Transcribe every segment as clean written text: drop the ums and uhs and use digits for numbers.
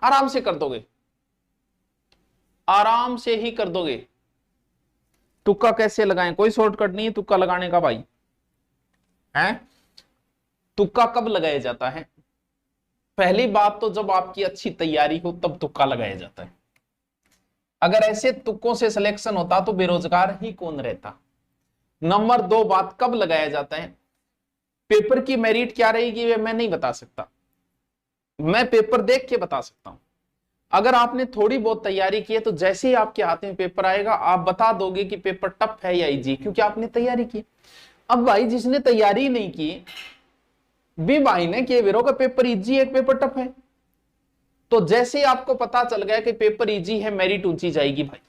आराम से कर दोगे, आराम से ही कर दोगे। तुक्का कैसे लगाएं, कोई शॉर्टकट नहीं है तुक्का लगाने का भाई, है? तुक्का कब लगाया जाता है? पहली बात तो जब आपकी अच्छी तैयारी हो तब तुक्का लगाया जाता है। अगर ऐसे तुक्कों से सिलेक्शन होता तो बेरोजगार ही कौन रहता। नंबर 2 बात, कब लगाया जाता है? पेपर की मेरिट क्या रहेगी वे मैं नहीं बता सकता, मैं पेपर देख के बता सकता हूं। अगर आपने थोड़ी बहुत तैयारी की है तो जैसे ही आपके हाथ में पेपर आएगा आप बता दोगे कि पेपर टफ है या इजी, क्योंकि आपने तैयारी की। अब भाई जिसने तैयारी नहीं की भी भाई ने कि वीरो का पेपर इजी है पेपर टफ है, तो जैसे ही आपको पता चल गया कि पेपर इजी है मेरिट ऊंची जाएगी भाई।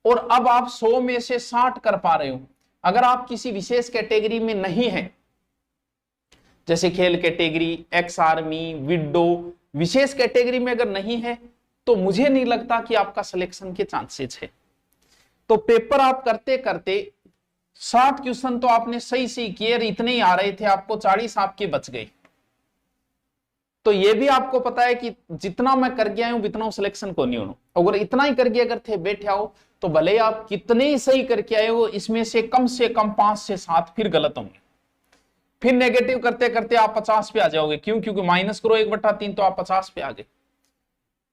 और अब आप 100 में से 60 कर पा रहे हो। अगर आप किसी विशेष कैटेगरी में नहीं है, जैसे खेल कैटेगरी, एक्स आर्मी, विडो, विशेष कैटेगरी में अगर नहीं है तो मुझे नहीं लगता कि आपका सिलेक्शन के चांसेस है। तो पेपर आप करते करते 60 क्वेश्चन तो आपने सही सही किए, इतने ही आ रहे थे आपको, 40 आपके बच गए। तो ये भी आपको पता है कि जितना मैं कर गया हूं उतना सिलेक्शन को नहीं होना। अगर इतना ही करके अगर थे बैठे हो तो भले ही आप कितने ही सही करके आए हो, इसमें से कम 5 से 7 फिर गलत होंगे। फिर नेगेटिव करते करते आप 50 पे आ जाओगे। क्यों? क्योंकि माइनस करो 1/3 तो आप 50 पे आ गए,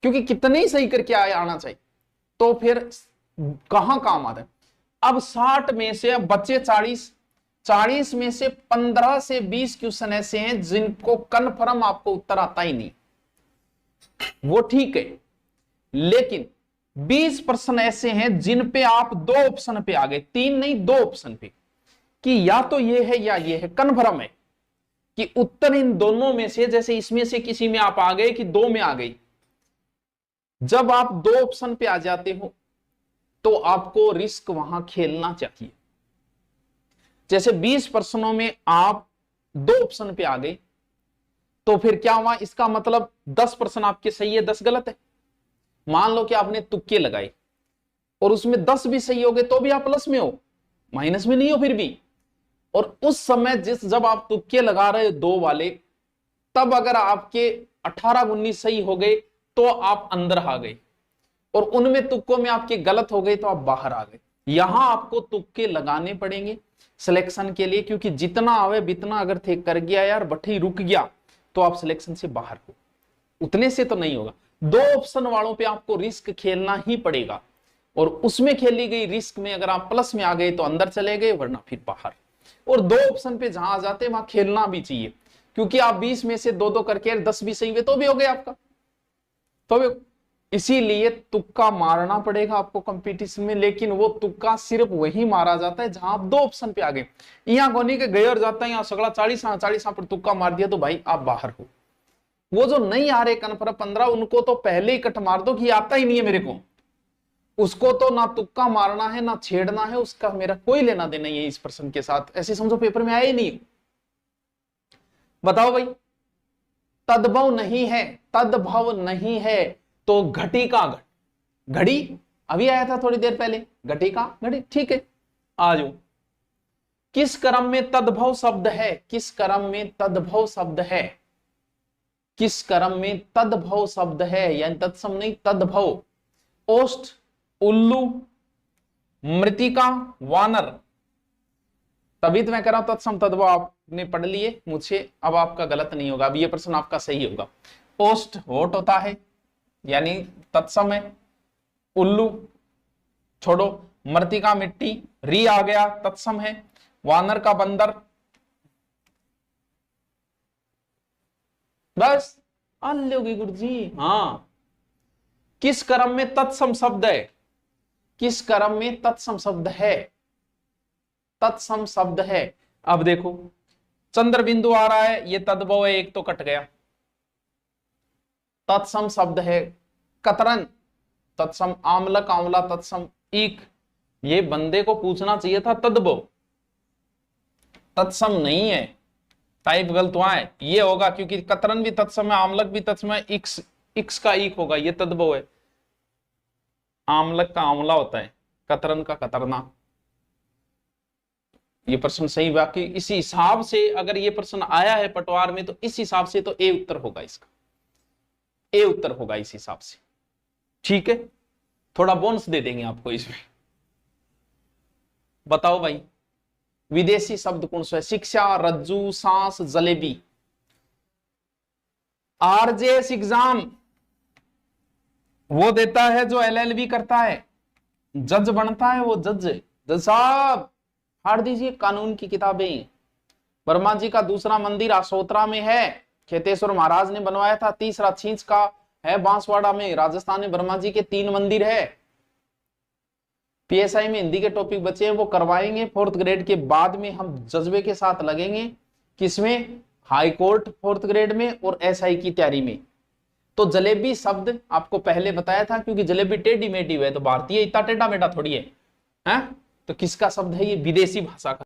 क्योंकि कितने ही सही करके आना चाहिए। तो फिर कहां काम आता है। अब 60 में से बचे 40, 40 में से 15 से 20 क्वेश्चन ऐसे हैं जिनको कन्फर्म आपको उत्तर आता ही नहीं, वो ठीक है। लेकिन 20% ऐसे हैं जिन पे आप 2 ऑप्शन पे आ गए, 3 नहीं 2 ऑप्शन पे, कि या तो ये है या ये है, कन्फर्म है कि उत्तर इन दोनों में से, जैसे इसमें से किसी में आप आ गए कि 2 में आ गई। जब आप 2 ऑप्शन पे आ जाते हो तो आपको रिस्क वहां खेलना चाहिए। जैसे 20 प्रश्नों में आप 2 ऑप्शन पे आ गए तो फिर क्या हुआ, इसका मतलब 10 प्रश्न आपके सही है, 10 गलत है। मान लो कि आपने तुक्के लगाए और उसमें 10 भी सही हो गए तो भी आप प्लस में हो, माइनस में नहीं हो फिर भी। और उस समय जब आप तुक्के लगा रहे 2 वाले, तब अगर आपके 18-19 सही हो गए तो आप अंदर आ गए, और उनमें तुक्कों में आपके गलत हो गए तो आप बाहर आ गए। यहां आपको तुक्के लगाने पड़ेंगे सिलेक्शन के लिए, क्योंकि जितना आवे बितना अगर थे कर गया यार बठी रुक गया तो आप सिलेक्शन से बाहर हो, उतने से तो नहीं होगा। 2 ऑप्शन वालों पे आपको रिस्क खेलना ही पड़ेगा, और उसमें खेली गई रिस्क में अगर आप प्लस में आ गए तो अंदर चले गए, वरना फिर बाहर। और 2 ऑप्शन पे जहां आ जाते वहां खेलना भी चाहिए, क्योंकि आप 20 में से 2-2 करके 10 भी सही हुए तो भी हो गए आपका, तो भी। इसीलिए तुक्का मारना पड़ेगा आपको कंपटीशन में, लेकिन वो तुक्का सिर्फ वही मारा जाता है जहां आप 2 ऑप्शन पे आ गए। यहां कोनी के गए और जाता है यहाँ सगड़ा 40 पर तुक्का मार दिया तो भाई आप बाहर हो। वो जो नहीं आ रहे कन्फर्म 15, उनको तो पहले ही कट मार दो कि आता ही नहीं है मेरे को, उसको तो ना तुक्का मारना है ना छेड़ना है, उसका मेरा कोई लेना देना नहीं है इस प्रश्न के साथ। ऐसे समझो पेपर में आया ही नहीं। बताओ भाई, तद्भव नहीं है, तद्भव नहीं है तो घटी का घट, घड़ी अभी आया था थोड़ी देर पहले, घटी का घड़ी, ठीक है। आ जाओ, किस क्रम में तद्भव शब्द है, किस क्रम में तद्भव शब्द है, किस क्रम में तद्भव शब्द है, यानी तत्सम नहीं तद्भव। ओष्ठ, उल्लू, मृतिका, वानर। तभी तो मैं कह रहा हूं तत्सम तद्भव आपने पढ़ लिए मुझे, अब आपका गलत नहीं होगा, अब ये प्रश्न आपका सही होगा। ओष्ठ होठ होता है यानी तत्सम है, उल्लू छोड़ो, मृतिका मिट्टी, री आ गया तत्सम है, वानर का बंदर, बस आल्योगी गुरु जी। हाँ, किस क्रम में तत्सम शब्द है, किस क्रम में तत्सम शब्द है, तत्सम शब्द है। अब देखो चंद्र बिंदु आ रहा है, ये तद्भव है, एक तो कट गया। तत्सम शब्द है कतरन, तत्सम आमलक, आंवला तत्सम ईक। ये बंदे को पूछना चाहिए था तद्भव, तत्सम नहीं है, टाइप गलत हुआ है। ये होगा क्योंकि कतरन भी तत्सम है, आमलक भी तत्सम है, इक्स का ईक होगा, ये तद्भव है। आमलक का आंवला होता है, कतरन का कतरना। ये प्रश्न सही, बाकी इसी हिसाब से अगर ये प्रश्न आया है पटवार में तो इस हिसाब से तो ए उत्तर होगा इसका। ए उत्तर होगा इस हिसाब से। ठीक है, थोड़ा बोनस दे देंगे आपको इसमें। बताओ भाई, विदेशी शब्द कौन सा है? शिक्षा, रज्जू, सांस, जलेबी। आरजेएस एग्जाम वो देता है जो एलएलबी करता है, जज बनता है वो जज। जज साहब फाड़ दीजिए कानून की किताबें। वर्मा जी का दूसरा मंदिर आसोतरा में है, खेतेश्वर महाराज ने बनवाया था। तीसरा छींच का है बांसवाड़ा में, राजस्थान में वर्मा जी के 3 मंदिर है। पीएसआई में हिंदी के टॉपिक बचे हैं, वो करवाएंगे 4th ग्रेड के बाद में। हम जज्बे के साथ लगेंगे किसमें? हाई कोर्ट 4th ग्रेड में और एसआई की तैयारी में। तो जलेबी शब्द आपको पहले बताया था, क्योंकि जलेबी टेढ़ी मेढ़ी है, तो भारतीय इतना टेढ़ा मेढ़ा थोड़ी है, हैं? तो किसका शब्द है ये? विदेशी भाषा का।